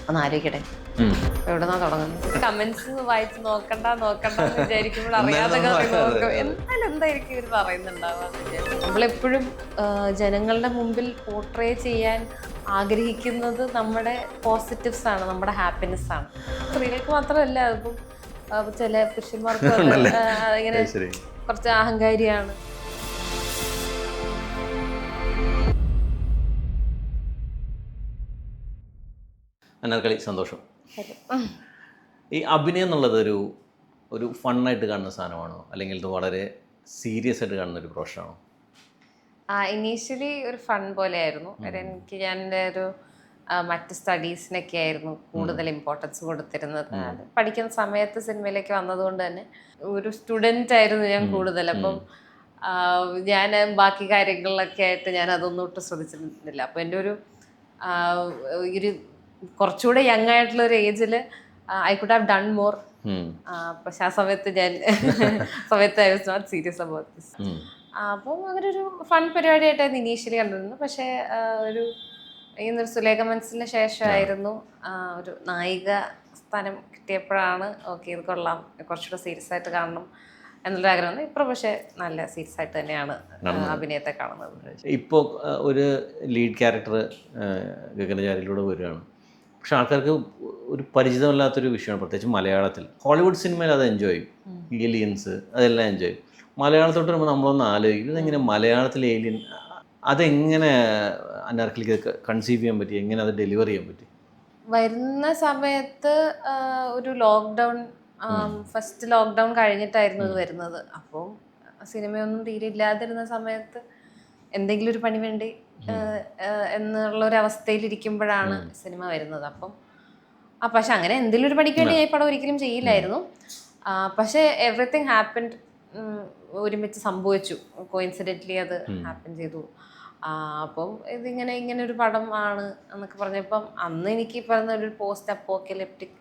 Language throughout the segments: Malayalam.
ഒന്ന് ആലോചിക്കട്ടെ, എവിടെന്നാ തുടങ്ങുന്നത്? കമന്റ്സ് വായിച്ച് നോക്കണ്ടെന്ന് വിചാരിക്കുമ്പോൾ അറിയാതെ നോക്കും. എന്തായാലും എന്തായിരിക്കും ഇവർ പറയുന്നുണ്ടാവാന്ന് വിചാരിക്കും. നമ്മളെപ്പോഴും ജനങ്ങളുടെ മുമ്പിൽ പോർട്രേ ചെയ്യാൻ ആഗ്രഹിക്കുന്നത് നമ്മുടെ പോസിറ്റീവ്സ് ആണ്, നമ്മുടെ ഹാപ്പിനെസ് ആണ്. സ്ത്രീകൾക്ക് മാത്രമല്ല, അതിപ്പം ചില പുരുഷന്മാർക്കും ഇങ്ങനെ കുറച്ച് അഹങ്കാരിയാണ്. അനാർക്കലി, സന്തോഷം. ഈ അഭിനയം എന്നുള്ളത് ഒരു ഫണ്ണായിട്ട് കാണുന്ന സാധനമാണോ, അല്ലെങ്കിൽ ഇത് വളരെ സീരിയസ് ആയിട്ട് കാണുന്ന ഒരു പ്രൊഫഷനാണോ? ഇനീഷ്യലി ഒരു ഫൺ പോലെയായിരുന്നു. എനിക്ക് ഞാൻ എൻ്റെ ഒരു മറ്റ് സ്റ്റഡീസിനൊക്കെ ആയിരുന്നു കൂടുതൽ ഇമ്പോർട്ടൻസ് കൊടുത്തിരുന്നത്. പഠിക്കുന്ന സമയത്ത് സിനിമയിലേക്ക് വന്നതുകൊണ്ട് തന്നെ ഒരു സ്റ്റുഡൻ്റ് ആയിരുന്നു ഞാൻ കൂടുതൽ. അപ്പം ഞാൻ ബാക്കി കാര്യങ്ങളിലൊക്കെ ആയിട്ട് ഞാൻ അതൊന്നും ഒട്ടും ശ്രദ്ധിച്ചിരുന്നില്ല. അപ്പോൾ എൻ്റെ ഒരു കുറച്ചുകൂടെ യങ് ആയിട്ടുള്ള ഒരു ഏജിൽ I could have done more. പക്ഷെ ആ സമയത്ത് I was not serious about this. അപ്പം അങ്ങനെ ഒരു ഫൺ പരിപാടിയായിട്ടായിരുന്നു ഇനീഷ്യലി കണ്ടിരുന്നത്. പക്ഷേ ഇന്നൊരു സുലേഖ മനസ്സിന് ശേഷമായിരുന്നു ഒരു നായിക സ്ഥാനം കിട്ടിയപ്പോഴാണ് ഓക്കെ, ഇത് കൊള്ളാം, കുറച്ചുകൂടെ സീരിയസ് ആയിട്ട് കാണണം എന്നുള്ളൊരു ആഗ്രഹം. ഇപ്പോൾ പക്ഷേ നല്ല സീരിയസ് ആയിട്ട് തന്നെയാണ് അഭിനയത്തെ കാണുന്നത്. ഇപ്പോൾ ഒരു ലീഡ് ക്യാരക്ടർ ഗഗനചാരിയിലൂടെ വരികയാണ്. പക്ഷെ ആൾക്കാർക്ക് ഒരു പരിചിതമല്ലാത്തൊരു വിഷയമാണ്, പ്രത്യേകിച്ച് മലയാളത്തിൽ. ഹോളിവുഡ് സിനിമയിൽ അത് എൻജോയ് ചെയ്യും, ഏലിയൻസ് അതെല്ലാം എൻജോയ് ചെയ്യും. മലയാളത്തോട്ട് വരുമ്പോൾ നമ്മളൊന്ന് ആലോചിക്കും, ഇതെങ്ങനെ മലയാളത്തിൽ ഏലിയൻ, അതെങ്ങനെ അനാർക്കലിക്ക് കൺസീവ് ചെയ്യാൻ പറ്റി, എങ്ങനെ അത് ഡെലിവർ ചെയ്യാൻ പറ്റി? വരുന്ന സമയത്ത് ഒരു ലോക്ക്ഡൗൺ, ഫസ്റ്റ് ലോക്ക്ഡൗൺ കഴിഞ്ഞിട്ടായിരുന്നു ഇത് വരുന്നത്. അപ്പോൾ സിനിമയൊന്നും തീരെ ഇല്ലാതിരുന്ന സമയത്ത് എന്തെങ്കിലും ഒരു പണി വേണ്ടി എന്നുള്ളൊരു അവസ്ഥയിലിരിക്കുമ്പോഴാണ് സിനിമ വരുന്നത്. അപ്പം പക്ഷെ അങ്ങനെ എന്തെങ്കിലും ഒരു പണിക്ക് വേണ്ടി ഞാൻ ഈ പടം ഒരിക്കലും ചെയ്യില്ലായിരുന്നു. പക്ഷേ എവറിത്തിങ് ഹാപ്പൻഡ്, ഒരുമിച്ച് സംഭവിച്ചു, കോയിൻസിഡൻ്റലി അത് ഹാപ്പൻ ചെയ്തു. അപ്പം ഇങ്ങനെ ഒരു പടം ആണ് എന്നൊക്കെ പറഞ്ഞപ്പം അന്ന് എനിക്ക് പറഞ്ഞ ഒരു പോസ്റ്റ് അപ്പോക്കലിപ്റ്റിക്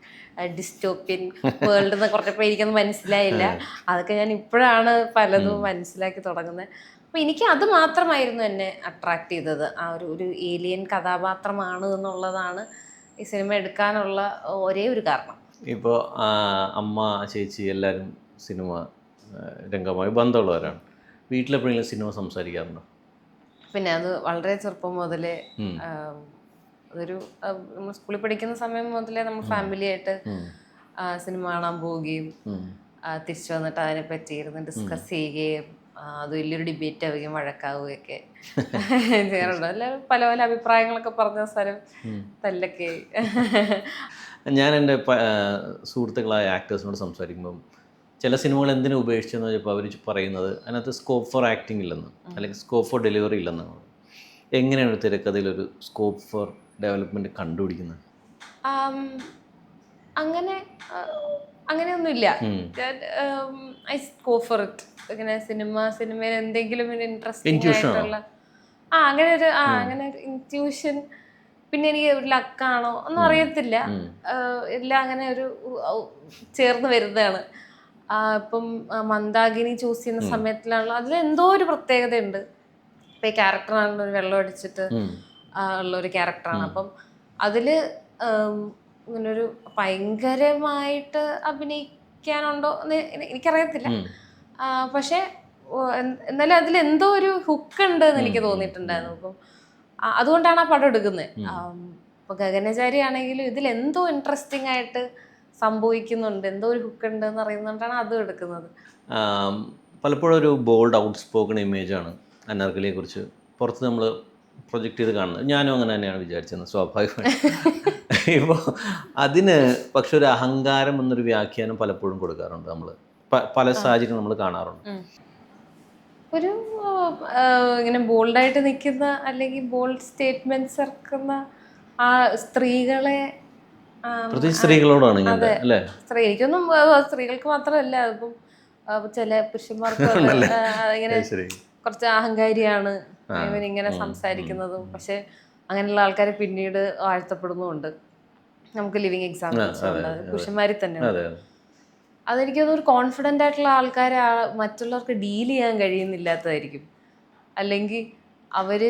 ഡിസ്റ്റോപ്യൻ വേൾഡ് എന്ന് പറഞ്ഞപ്പോൾ എനിക്കൊന്നും മനസ്സിലായില്ല. അതൊക്കെ ഞാൻ ഇപ്പോഴാണ് പലതും മനസ്സിലാക്കി തുടങ്ങുന്നത്. അപ്പോൾ എനിക്ക് അത് മാത്രമായിരുന്നു എന്നെ അട്രാക്ട് ചെയ്തത്. ആ ഒരു ഏലിയൻ കഥാപാത്രമാണ് എന്നുള്ളതാണ് ഈ സിനിമ എടുക്കാനുള്ള ഒരേ ഒരു കാരണം. ഇപ്പോൾ അമ്മ, ചേച്ചി എല്ലാവരും സിനിമ രംഗമായി ബന്ധമുള്ളവരാണ്. വീട്ടിലെപ്പോഴെങ്കിലും സിനിമ സംസാരിക്കാറുണ്ടോ? പിന്നെ അത് വളരെ ചെറുപ്പം മുതലേ, അതൊരു നമ്മൾ സ്കൂളിൽ പഠിക്കുന്ന സമയം മുതലേ നമ്മൾ ഫാമിലി ആയിട്ട് സിനിമ കാണാൻ പോവുകയും തിരിച്ചു വന്നിട്ട് അതിനെ പറ്റി ഇരുന്ന് ഡിസ്കസ് ചെയ്യുകയും അത് വലിയൊരു ഡിബേറ്റ് ആവുകയും വഴക്കാവുകയൊക്കെ ചെയ്യാറുണ്ട്. അല്ല, പല പല അഭിപ്രായങ്ങളൊക്കെ പറഞ്ഞ സ്ഥലം തല്ലൊക്കെ. ഞാൻ എൻ്റെ സുഹൃത്തുക്കളായ ആക്ടേഴ്സിനോട് സംസാരിക്കുമ്പം ചില സിനിമകൾ എന്തിനു ഉപേക്ഷിച്ചെന്ന് ചോദിച്ചപ്പോൾ അവർ പറയുന്നത് അതിനകത്ത് സ്കോപ്പ് ഫോർ ആക്ടിങ് ഇല്ലെന്ന്, അല്ലെങ്കിൽ സ്കോപ്പ് ഫോർ ഡെലിവറി ഇല്ലെന്നാണ്. എങ്ങനെയാണ് തിരക്കഥയിലൊരു സ്കോപ്പ് ഫോർ ഡെവലപ്മെൻറ്റ് കണ്ടുപിടിക്കുന്നത്? അങ്ങനെയൊന്നുമില്ല. I go for it. ഇങ്ങനെ സിനിമയിൽ എന്തെങ്കിലും ഒരു ഇൻട്രസ്റ്റിംഗ് ആയിട്ടുള്ള അങ്ങനെ ഒരു ഇൻറ്റ്യൂഷൻ, പിന്നെ എനിക്ക് ഒരു ലക്കാണോ ഒന്നും അറിയത്തില്ല, എല്ലാം അങ്ങനെ ഒരു ചേർന്ന് വരുന്നതാണ്. ഇപ്പം മന്ദാകിനി ചൂസ് ചെയ്യുന്ന സമയത്തിലാണല്ലോ അതിലെന്തോ ഒരു പ്രത്യേകതയുണ്ട്. ഇപ്പം ഈ ക്യാരക്ടറാണല്ലോ ഒരു വെള്ളം അടിച്ചിട്ട് ഉള്ളൊരു ക്യാരക്ടറാണ്. അപ്പം അതിൽ ഇങ്ങനൊരു ഭയങ്കരമായിട്ട് അഭിനയിക്കാനുണ്ടോ എന്ന് എനിക്കറിയത്തില്ല. പക്ഷേ എന്നാലും അതിലെന്തോ ഒരു ഹുക്ക് ഉണ്ട് എന്ന് എനിക്ക് തോന്നിയിട്ടുണ്ടായിരുന്നു. അപ്പം അതുകൊണ്ടാണ് ആ പടം എടുക്കുന്നത്. ഇപ്പം ഗഗനചാരി ആണെങ്കിലും ഇതിലെന്തോ ഇൻട്രസ്റ്റിംഗ് ആയിട്ട് സംഭവിക്കുന്നുണ്ട്, എന്തോ ഒരു ഹുക്ക് ഉണ്ട് എന്ന് അറിയുന്നതുകൊണ്ടാണ് അതും എടുക്കുന്നത്. പലപ്പോഴും ഒരു ബോൾഡ് ഔട്ട് സ്പോക്കൺ ഇമേജാണ് അനാർക്കലിയെ കുറിച്ച് പുറത്ത് നമ്മൾ പ്രൊജക്റ്റ് ചെയ്ത് കാണുന്നത്. ഞാനും അങ്ങനെ തന്നെയാണ് വിചാരിച്ചത്, സ്വാഭാവികമായി. ഇപ്പോൾ അതിന് പക്ഷെ ഒരു അഹങ്കാരം എന്നൊരു വ്യാഖ്യാനം പലപ്പോഴും കൊടുക്കാറുണ്ട് നമ്മൾ, പല സാഹചര്യം നമ്മൾ കാണാറുണ്ട്. ഒരു ഇങ്ങനെ ബോൾഡായിട്ട് നിൽക്കുന്ന അല്ലെങ്കിൽ ബോൾഡ് സ്റ്റേറ്റ്മെന്റ്സ് ഇറക്കുന്ന ആ സ്ത്രീകളെ, പ്രത്യേകിച്ച് സ്ത്രീകളോടാണ് ഇങ്ങനെ അല്ലേ? എനിക്കൊന്നും സ്ത്രീകൾക്ക് മാത്രമല്ല, അതിപ്പം ചില പുരുഷന്മാർക്ക് ഇങ്ങനെ കുറച്ച് അഹങ്കാരിയാണ് ഇവനിങ്ങനെ സംസാരിക്കുന്നതും. പക്ഷെ അങ്ങനെയുള്ള ആൾക്കാരെ പിന്നീട് വാഴ്ത്തപ്പെടുന്നുമുണ്ട്. നമുക്ക് ലിവിങ് എക്സാമ്പിൾസ് ഉണ്ട്, പുരുഷന്മാരിൽ തന്നെ. അതെനിക്കൊന്നും ഒരു കോൺഫിഡൻ്റ് ആയിട്ടുള്ള ആൾക്കാരെ മറ്റുള്ളവർക്ക് ഡീൽ ചെയ്യാൻ കഴിയുന്നില്ലാത്തതായിരിക്കും. അല്ലെങ്കിൽ അവര്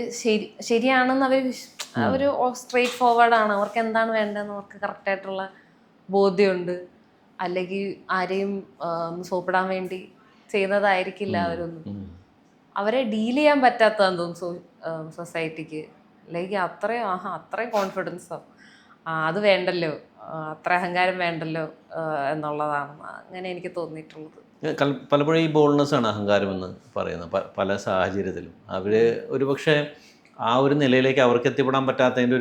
ശരിയാണെന്ന് അവര് സ്ട്രെയിറ്റ് ഫോർവേഡ് ആണ്, അവർക്ക് എന്താണ് വേണ്ടതെന്ന് അവർക്ക് കറക്റ്റായിട്ടുള്ള ബോധ്യമുണ്ട്. അല്ലെങ്കിൽ ആരെയും സോപ്പിടാൻ വേണ്ടി ചെയ്യുന്നതായിരിക്കില്ല അവരൊന്നും. അവരെ ഡീൽ ചെയ്യാൻ പറ്റാത്തതാന്ന് തോന്നുന്നു സൊസൈറ്റിക്ക്. അല്ലെങ്കിൽ അത്രയും കോൺഫിഡൻസോ അത് വേണ്ടല്ലോ, അത്ര അഹങ്കാരം വേണ്ടല്ലോ എന്നുള്ളതാണ് അങ്ങനെ എനിക്ക് തോന്നിയിട്ടുള്ളത്. പലപ്പോഴും ഈ ബോൾഡ്നെസ് ആണ് അഹങ്കാരം എന്ന് പറയുന്നത് പല സാഹചര്യത്തിലും. അവർ ഒരുപക്ഷെ ആ ഒരു നിലയിലേക്ക് അവർക്ക് എത്തിപ്പെടാൻ പറ്റാത്തതിൻ്റെ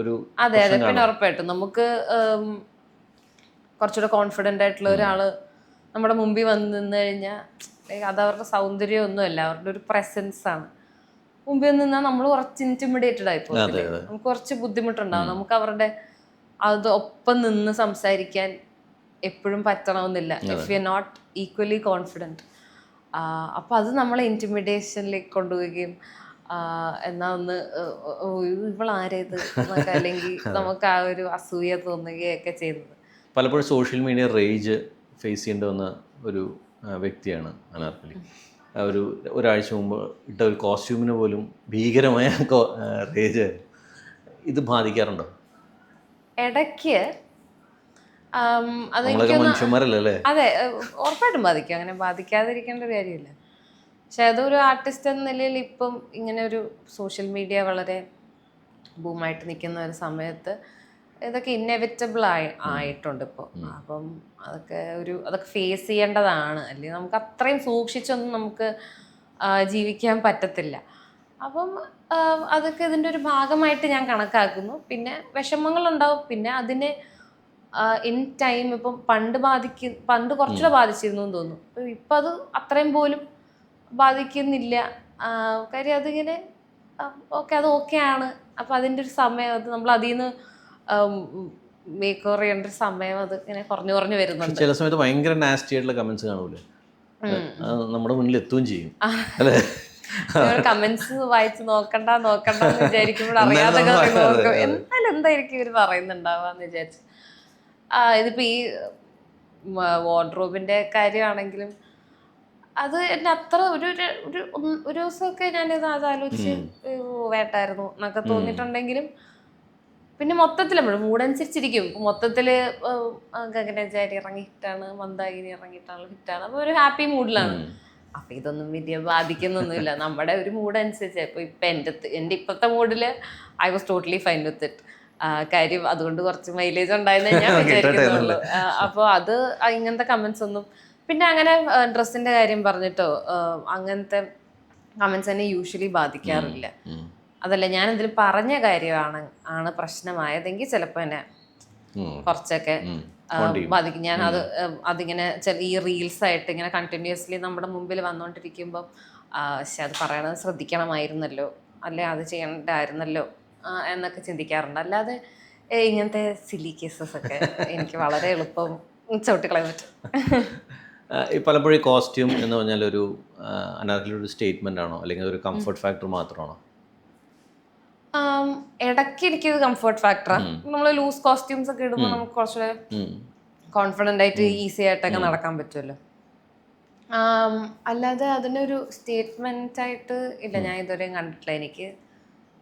ഒരു അതെ പിന്നെ ഉറപ്പായിട്ടും നമുക്ക് കുറച്ചുകൂടെ കോൺഫിഡൻ്റ് ആയിട്ടുള്ള ഒരാൾ നമ്മുടെ മുമ്പിൽ വന്ന് നിന്ന് കഴിഞ്ഞാൽ അത് അവരുടെ സൗന്ദര്യമൊന്നുമല്ല, അവരുടെ ഒരു പ്രസൻസ് ആണ്. മുമ്പിൽ നിന്നാൽ നമ്മൾ കുറച്ച് ഇൻറ്റിമിഡേറ്റഡ് ആയി പോകും, നമുക്ക് കുറച്ച് ബുദ്ധിമുട്ടുണ്ടാവും. നമുക്ക് അവരുടെ അത് ഒപ്പം നിന്ന് സംസാരിക്കാൻ എപ്പോഴും പറ്റണമെന്നില്ല, if you are not equally confident. അപ്പം അത് നമ്മളെ ഇൻറ്റിമിഡേഷനിലേക്ക് കൊണ്ടുപോവുകയും എന്നാ ഒന്ന് ഇവളാരേത് എന്നൊക്കെ അല്ലെങ്കിൽ നമുക്ക് ആ ഒരു അസൂയ തോന്നുകയൊക്കെ ചെയ്യുന്നത്. പലപ്പോഴും സോഷ്യൽ മീഡിയ റേജ് ഫേസ് ചെയ്യേണ്ടി വന്ന ഒരു വ്യക്തിയാണ് അനാർക്കലി. ഒരാഴ്ച മുമ്പ് ഇട്ട ഒരു കോസ്റ്റ്യൂമിന് പോലും ഭീകരമായ റേജ്. ഇത് ബാധിക്കാറുണ്ടോ? ഇടയ്ക്ക് മനുഷ്യന്മാരല്ലേ? അതെ, ഉറപ്പായിട്ടും ബാധിക്കും, അങ്ങനെ ബാധിക്കാതിരിക്കേണ്ട ഒരു കാര്യമില്ല. പക്ഷെ അതൊരു ആർട്ടിസ്റ്റ് എന്ന നിലയിൽ ഇപ്പം ഇങ്ങനെ ഒരു സോഷ്യൽ മീഡിയ വളരെ ബൂമായിട്ട് നിൽക്കുന്ന ഒരു സമയത്ത് ഇതൊക്കെ ഇന്നെവിറ്റബിൾ ആയിട്ടുണ്ട് ഇപ്പോൾ. അപ്പം അതൊക്കെ ഫേസ് ചെയ്യേണ്ടതാണ്, അല്ലെങ്കിൽ നമുക്ക് അത്രയും സൂക്ഷിച്ചൊന്നും നമുക്ക് ജീവിക്കാൻ പറ്റത്തില്ല. അപ്പം അതൊക്കെ ഇതിൻ്റെ ഒരു ഭാഗമായിട്ട് ഞാൻ കണക്കാക്കുന്നു. പിന്നെ വിഷമങ്ങളുണ്ടാവും, പിന്നെ അതിനെ ഇൻ ടൈം ഇപ്പം പണ്ട് കുറച്ചുകൂടെ ബാധിച്ചിരുന്നു എന്ന് തോന്നുന്നു. ഇപ്പം അത് അത്രയും പോലും ബാധിക്കുന്നില്ല. കാര്യം അതിങ്ങനെ അത് ഓക്കെയാണ്. അപ്പം അതിൻ്റെ ഒരു സമയം, അത് നമ്മൾ അതിൽ നിന്ന് മേക്ക് ഓവർ ചെയ്യേണ്ട ഒരു സമയം അത് ഇങ്ങനെ കുറഞ്ഞു വരുന്നുണ്ട്. ചില സമയത്ത് ഭയങ്കര നാസ്റ്റി ആയിട്ടുള്ള കമന്റ്സ് കാണൂലേ, നമ്മുടെ മുന്നിൽ എത്തുകയും ചെയ്യും അല്ലേ? കമന്റ്സ് വായിച്ച് നോക്കണ്ടെന്ന് വിചാരിക്കുമ്പോൾ അറിയാതെ നോക്കും, എന്നാലും എന്തായിരിക്കും ഇവർ പറയുന്നുണ്ടാവാന്ന് വിചാരിച്ചു. ഇതിപ്പോൾ ഈ വാർഡ്രോബിൻ്റെ കാര്യമാണെങ്കിലും അത് എന്നെ അത്ര ഒരു ദിവസമൊക്കെ ഞാനിത് ആലോചിച്ച് വേണ്ടായിരുന്നു എന്നൊക്കെ തോന്നിയിട്ടുണ്ടെങ്കിലും പിന്നെ മൊത്തത്തിൽ നമ്മൾ മൂടനുസരിച്ചിരിക്കും. മൊത്തത്തിൽ ഗഗനചാരി ഇറങ്ങി ഹിറ്റാണ്, മന്ദാകിനി ഇറങ്ങിയിട്ടാണ് ഹിറ്റാണ്, അപ്പോൾ ഒരു ഹാപ്പി മൂഡിലാണ്. അപ്പം ഇതൊന്നും വലിയ ബാധിക്കുന്നൊന്നുമില്ല, നമ്മുടെ ഒരു മൂഡ് അനുസരിച്ച്. ഇപ്പം എൻ്റെ ഇപ്പോഴത്തെ മൂഡിൽ I was totally fine with it. കാര്യം അതുകൊണ്ട് കുറച്ച് മൈലേജ് ഉണ്ടായെന്ന് ഞാൻ വിചാരിക്കുന്നുള്ളൂ. അപ്പോൾ അത് ഇങ്ങനത്തെ കമൻസ് ഒന്നും, പിന്നെ അങ്ങനെ ഡ്രസ്സിൻ്റെ കാര്യം പറഞ്ഞിട്ടോ അങ്ങനത്തെ കമൻസ് എന്നെ യൂഷ്വലി ബാധിക്കാറില്ല. അതല്ല, ഞാൻ എന്തെങ്കിലും പറഞ്ഞ കാര്യമാണ് പ്രശ്നമായതെങ്കിൽ ചിലപ്പോൾ എന്നെ കുറച്ചൊക്കെ ബാധിക്കും. ഞാൻ അതിങ്ങനെ ഈ റീൽസ് ആയിട്ട് ഇങ്ങനെ കണ്ടിന്യൂസ്ലി നമ്മുടെ മുമ്പിൽ വന്നുകൊണ്ടിരിക്കുമ്പം പക്ഷെ അത് പറയണത് ശ്രദ്ധിക്കണമായിരുന്നല്ലോ, അല്ലെ അത് ചെയ്യണ്ടായിരുന്നല്ലോ എന്നൊക്കെ ചിന്തിക്കാറുണ്ട്. അല്ലാതെ ഇങ്ങനത്തെ സില്ലി കേസസ് ഒക്കെ എനിക്ക് വളരെ എളുപ്പം ചവിട്ടിക്കളയാൻ പറ്റും. പലപ്പോഴും കോസ്റ്റ്യൂം എന്ന് പറഞ്ഞാൽ ഒരു അനാർക്കലിയുടെ ഒരു സ്റ്റേറ്റ്മെന്റ് ആണോ, അല്ലെങ്കിൽ ഒരു കംഫർട്ട് ഫാക്ടർ മാത്രമാണോ? ഇടയ്ക്ക് എനിക്കത് കംഫർട്ട് ഫാക്ടറാണ്. നമ്മൾ ലൂസ് കോസ്റ്റ്യൂംസ് ഒക്കെ ഇടുമ്പോൾ നമുക്ക് കുറച്ചുകൂടെ കോൺഫിഡൻ്റ് ആയിട്ട് ഈസി ആയിട്ടൊക്കെ നടക്കാൻ പറ്റുമല്ലോ. അല്ലാതെ അതിനൊരു സ്റ്റേറ്റ്മെന്റ് ആയിട്ട് ഇല്ല, ഞാൻ ഇതുവരെയും കണ്ടിട്ടില്ല. എനിക്ക്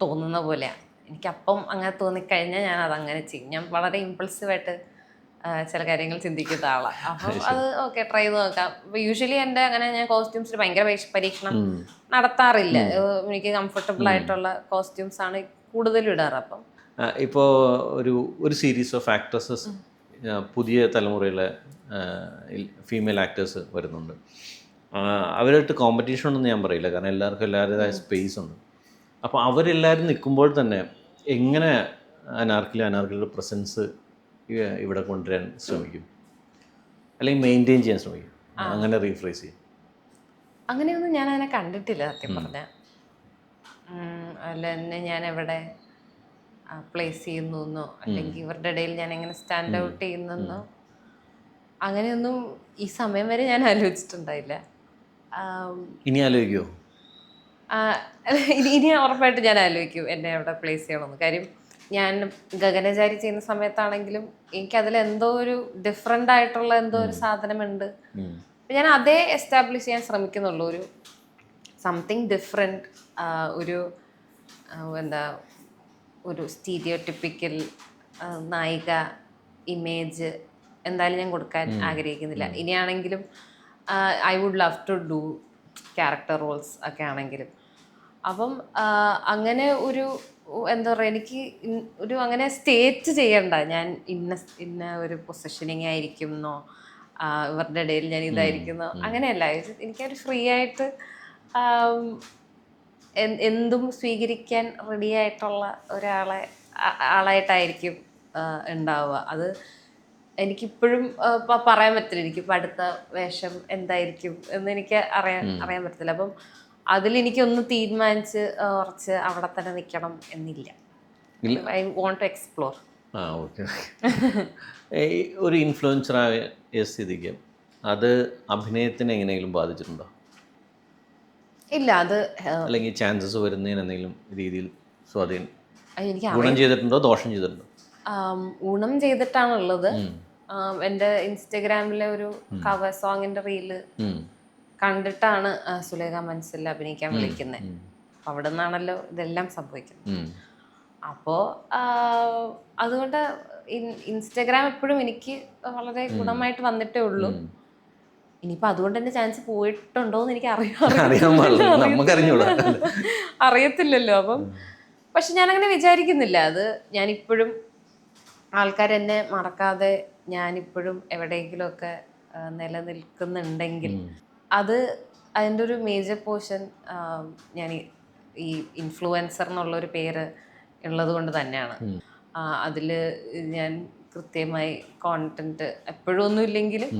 തോന്നുന്ന പോലെയാണ്, എനിക്കപ്പം അങ്ങനെ തോന്നിക്കഴിഞ്ഞാൽ ഞാൻ അതങ്ങനെ ചെയ്യും. ഞാൻ വളരെ ഇമ്പൾസീവായിട്ട് ചില കാര്യങ്ങൾ ചിന്തിക്കുന്ന ആളാണ്. അപ്പം അത് ഓക്കെ, ട്രൈ ചെയ്ത് നോക്കാം. യൂഷ്വലി എൻ്റെ അങ്ങനെ ഞാൻ കോസ്റ്റ്യൂംസിൽ ഭയങ്കര പരീക്ഷണം നടത്താറില്ല. എനിക്ക് കംഫർട്ടബിൾ ആയിട്ടുള്ള കോസ്റ്റ്യൂംസ് ആണ് കൂടുതലും ഇടാറ്. അപ്പം ഇപ്പോൾ ഒരു സീരീസ് ഓഫ് ആക്ട്രസസ്, പുതിയ തലമുറയിലെ ഫീമെയിൽ ആക്ടേഴ്സ് വരുന്നുണ്ട്. അവരായിട്ട് കോമ്പറ്റീഷൻ ഉണ്ടെന്ന് ഞാൻ പറയില്ല, കാരണം എല്ലാവർക്കും എല്ലാവരുടേതായ സ്പേസ് ഉണ്ട്. അപ്പോൾ അവരെല്ലാവരും നിൽക്കുമ്പോൾ തന്നെ എങ്ങനെ അനാർക്കലിയുടെ പ്രസൻസ് ഇവിടെ കൊണ്ടുവരാൻ ശ്രമിക്കും, അല്ലെങ്കിൽ മെയിൻറ്റെയിൻ ചെയ്യാൻ ശ്രമിക്കും, അങ്ങനെ റീഫ്രേസ് ചെയ്യും? അങ്ങനെയൊന്നും ഞാൻ അങ്ങനെ കണ്ടിട്ടില്ല സത്യം പറഞ്ഞാൽ. അല്ല എന്നെ ഞാൻ എവിടെ പ്ലേസ് ചെയ്യുന്നോ അല്ലെങ്കിൽ ഇവരുടെ ഇടയിൽ ഞാൻ എങ്ങനെ സ്റ്റാൻഡ് ഔട്ട് ചെയ്യുന്നെന്നോ അങ്ങനെയൊന്നും ഈ സമയം വരെ ഞാൻ ആലോചിച്ചിട്ടുണ്ടായില്ല. ഇനി ആലോചിക്കുമോ? ഇനി ഉറപ്പായിട്ട് ഞാൻ ആലോചിക്കും എന്നെ എവിടെ പ്ലേസ് ചെയ്യണമെന്ന്. കാര്യം ഞാൻ ഗഗനചാരി ചെയ്യുന്ന സമയത്താണെങ്കിലും എനിക്കതിൽ എന്തോ ഒരു ഡിഫറെൻ്റ് ആയിട്ടുള്ള എന്തോ ഒരു സാധനമുണ്ട്. ഞാൻ അതേ എസ്റ്റാബ്ലിഷ് ചെയ്യാൻ ശ്രമിക്കുന്നുള്ളൂ ഒരു സംതിങ് ഡിഫറെൻറ്റ്, ഒരു എന്താ ഒരു സ്റ്റീരിയോടിപ്പിക്കൽ നായിക ഇമേജ് എന്തായാലും ഞാൻ കൊടുക്കാൻ ആഗ്രഹിക്കുന്നില്ല. ഇനിയാണെങ്കിലും I would love to do character roles ഒക്കെ ആണെങ്കിലും. അപ്പം അങ്ങനെ ഒരു എന്താ പറയുക, എനിക്ക് ഒരു അങ്ങനെ സ്റ്റേറ്റ് ചെയ്യണ്ട ഞാൻ ഇന്ന ഒരു പൊസിഷനിങ് ആയിരിക്കും എന്നോ ഇവരുടെ ഇടയിൽ ഞാൻ ഇതായിരിക്കുന്നോ, അങ്ങനെയല്ല. എനിക്കൊരു ഫ്രീ ആയിട്ട് എന്തും സ്വീകരിക്കാൻ റെഡി ആയിട്ടുള്ള ആളായിട്ടായിരിക്കും ഉണ്ടാവുക. അത് എനിക്കിപ്പോഴും പറയാൻ പറ്റില്ല. എനിക്കിപ്പോൾ അടുത്ത വേഷം എന്തായിരിക്കും എന്ന് എനിക്ക് അറിയാൻ പറ്റത്തില്ല. അപ്പം അതിലെനിക്കൊന്ന് തീരുമാനിച്ച് കുറച്ച് അവിടെ തന്നെ നിൽക്കണം എന്നില്ല. I want to explore. Okay. ഒരു ഇൻഫ്ലുവൻസറായ സ്ഥിതിക്ക് അത് അഭിനയത്തിന് എങ്ങനെയെങ്കിലും ബാധിച്ചിട്ടുണ്ടോ? ഇല്ല, അത് അല്ലെങ്കിൽ ചാൻസസ് വരുന്നതിന് എന്തെങ്കിലും രീതിയിൽ സ്വാധീനം എനിക്ക് ഗുണം ചെയ്തിട്ടുണ്ടോ ദോഷം ചെയ്തിട്ടുണ്ടോ? ഗുണം ചെയ്തിട്ടാണുള്ളത്. എൻ്റെ ഇൻസ്റ്റഗ്രാമിലെ ഒരു കവർ സോങ്ങിൻ്റെ റീല് കണ്ടിട്ടാണ് സുലേഖ മനസ്സിൽ അഭിനയിക്കാൻ വിളിക്കുന്നത്. അപ്പം അവിടെ നിന്നാണല്ലോ ഇതെല്ലാം സംഭവിക്കുന്നത്. അപ്പോൾ അതുകൊണ്ട് ഇൻസ്റ്റഗ്രാം എപ്പോഴും എനിക്ക് വളരെ ഗുണമായിട്ട് വന്നിട്ടേ ഉള്ളൂ. ഇനിയിപ്പോൾ അതുകൊണ്ട് എൻ്റെ ചാൻസ് പോയിട്ടുണ്ടോ എന്ന് എനിക്ക് അറിയത്തില്ലല്ലോ. അപ്പം പക്ഷെ ഞാനങ്ങനെ വിചാരിക്കുന്നില്ല. അത് ഞാനിപ്പോഴും ആൾക്കാരെന്നെ മറക്കാതെ ഞാനിപ്പോഴും എവിടെയെങ്കിലുമൊക്കെ നിലനിൽക്കുന്നുണ്ടെങ്കിൽ അത് അതിൻ്റെ ഒരു മേജർ പോർഷൻ ഞാൻ ഈ ഇൻഫ്ലുവൻസർ എന്നുള്ളൊരു പേര് ഉള്ളത് കൊണ്ട് തന്നെയാണ്. അതിൽ ഞാൻ കൃത്യമായി കോണ്ടന്റ് എപ്പോഴും ഒന്നും ഇല്ലെങ്കിലും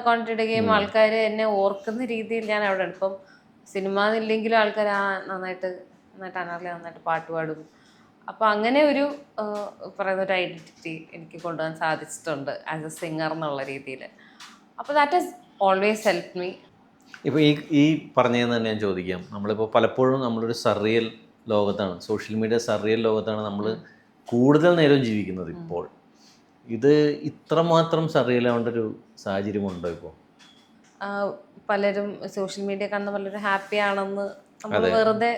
കോണ്ടന്റ് ഇടുകയും ആൾക്കാർ എന്നെ ഓർക്കുന്ന രീതിയിൽ ഞാൻ അവിടെ ഉണ്ട്. ഇപ്പം സിനിമ എന്നില്ലെങ്കിലും ആൾക്കാർ നന്നായിട്ട് അനാർലി നന്നായിട്ട് പാട്ട് പാടും. അപ്പോൾ അങ്ങനെ ഒരു പറയുന്ന ഒരു ഐഡൻറ്റിറ്റി എനിക്ക് കൊണ്ടുപോകാൻ സാധിച്ചിട്ടുണ്ട് ആസ് എ സിംഗർ എന്നുള്ള രീതിയിൽ. അപ്പോൾ that is always help me. ഇപ്പോൾ ഈ പറഞ്ഞതെന്ന് തന്നെ ഞാൻ ചോദിക്കാം. നമ്മളിപ്പോൾ പലപ്പോഴും നമ്മളൊരു സർറിയൽ ലോകത്താണ്, സോഷ്യൽ മീഡിയ സർറിയൽ ലോകത്താണ് നമ്മൾ കൂടുതൽ നേരം ജീവിക്കുന്നത്. ഇപ്പോൾ ഇത് ഇത്രമാത്രം സർറിയലാവേണ്ട ഒരു സാഹചര്യമുണ്ടോ ഇപ്പോൾ? പലരും സോഷ്യൽ മീഡിയ കാണുന്ന പലരും ഹാപ്പി ആണെന്ന് നമ്മൾ വെറുതെ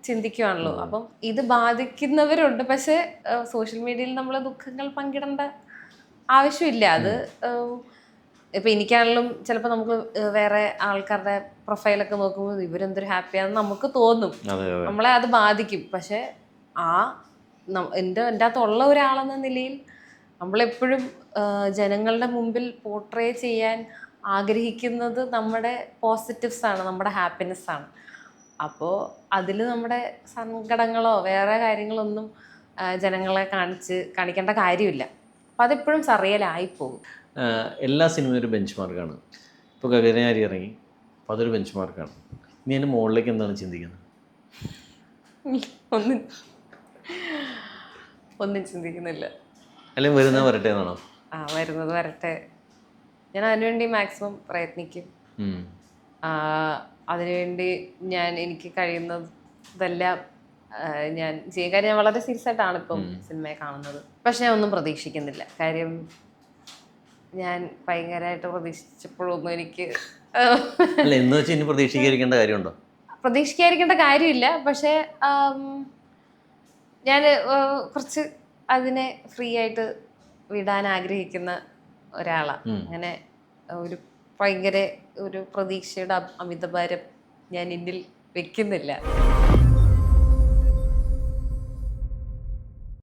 ചിന്തിക്കുവാണല്ലോ. അപ്പം ഇത് ബാധിക്കുന്നവരുണ്ട്. പക്ഷെ സോഷ്യൽ മീഡിയയിൽ നമ്മൾ ദുഃഖങ്ങൾ പങ്കിടേണ്ട ആവശ്യമില്ല. അത് ഇപ്പം എനിക്കാണെങ്കിലും ചിലപ്പോൾ നമുക്ക് വേറെ ആൾക്കാരുടെ പ്രൊഫൈലൊക്കെ നോക്കുമ്പോൾ ഇവരെന്തൊരു ഹാപ്പിയാണെന്ന് നമുക്ക് തോന്നും. നമ്മളെ അത് ബാധിക്കും. പക്ഷെ എൻ്റെ അകത്തുള്ള ഒരാളെന്ന നിലയിൽ നമ്മളെപ്പോഴും ജനങ്ങളുടെ മുമ്പിൽ പോർട്രേ ചെയ്യാൻ ആഗ്രഹിക്കുന്നത് നമ്മുടെ പോസിറ്റീവ്സാണ്, നമ്മുടെ ഹാപ്പിനെസ്സാണ്. അപ്പോൾ അതിൽ നമ്മുടെ സങ്കടങ്ങളോ വേറെ കാര്യങ്ങളൊന്നും ജനങ്ങളെ കാണിക്കേണ്ട കാര്യമില്ല. അപ്പോൾ അതെപ്പോഴും സർറിയലായിപ്പോകും. എല്ലാ സിനിമയും ഒരു ബെഞ്ച് മാർക്കാണ്. ഇപ്പോൾ ഗഗനചാരി ഇറങ്ങി, അപ്പോൾ അതൊരു ബെഞ്ച് മാർക്കാണ്. ഇനി അതിൻ്റെ മുകളിലേക്ക് എന്താണ് ചിന്തിക്കുന്നത്? ഒന്നും ചിന്തിക്കുന്നില്ല. അല്ലെങ്കിൽ വരുന്നത് വരട്ടെ എന്നാണോ? വരുന്നത് വരട്ടെ. ഞാൻ അതിനുവേണ്ടി മാക്സിമം പ്രയത്നിക്കും. അതിനുവേണ്ടി എനിക്ക് കഴിയുന്നതെല്ലാം ഞാൻ ചെയ്യും. കാര്യം ഞാൻ വളരെ സീരിയസ് ആയിട്ടാണ് ഇപ്പം സിനിമയെ കാണുന്നത്. പക്ഷെ ഞാൻ ഒന്നും പ്രതീക്ഷിക്കുന്നില്ല. കാര്യം ഞാൻ ഭയങ്കരമായിട്ട് പ്രതീക്ഷിച്ചപ്പോഴൊന്നും എനിക്ക് എന്ന് വെച്ചാൽ ഇനി പ്രതീക്ഷിക്കാതിരിക്കേണ്ട കാര്യമുണ്ടോ? പ്രതീക്ഷിക്കാതിരിക്കേണ്ട കാര്യമില്ല. പക്ഷേ ഞാൻ കുറച്ച് അതിനെ ഫ്രീ ആയിട്ട് വിടാൻ ആഗ്രഹിക്കുന്ന ഒരാളാണ്. അങ്ങനെ ഒരു ഭയങ്കര ഒരു പ്രതീക്ഷയുടെ അമിതഭാരം ഞാൻ എന്നിൽ വെക്കുന്നില്ല.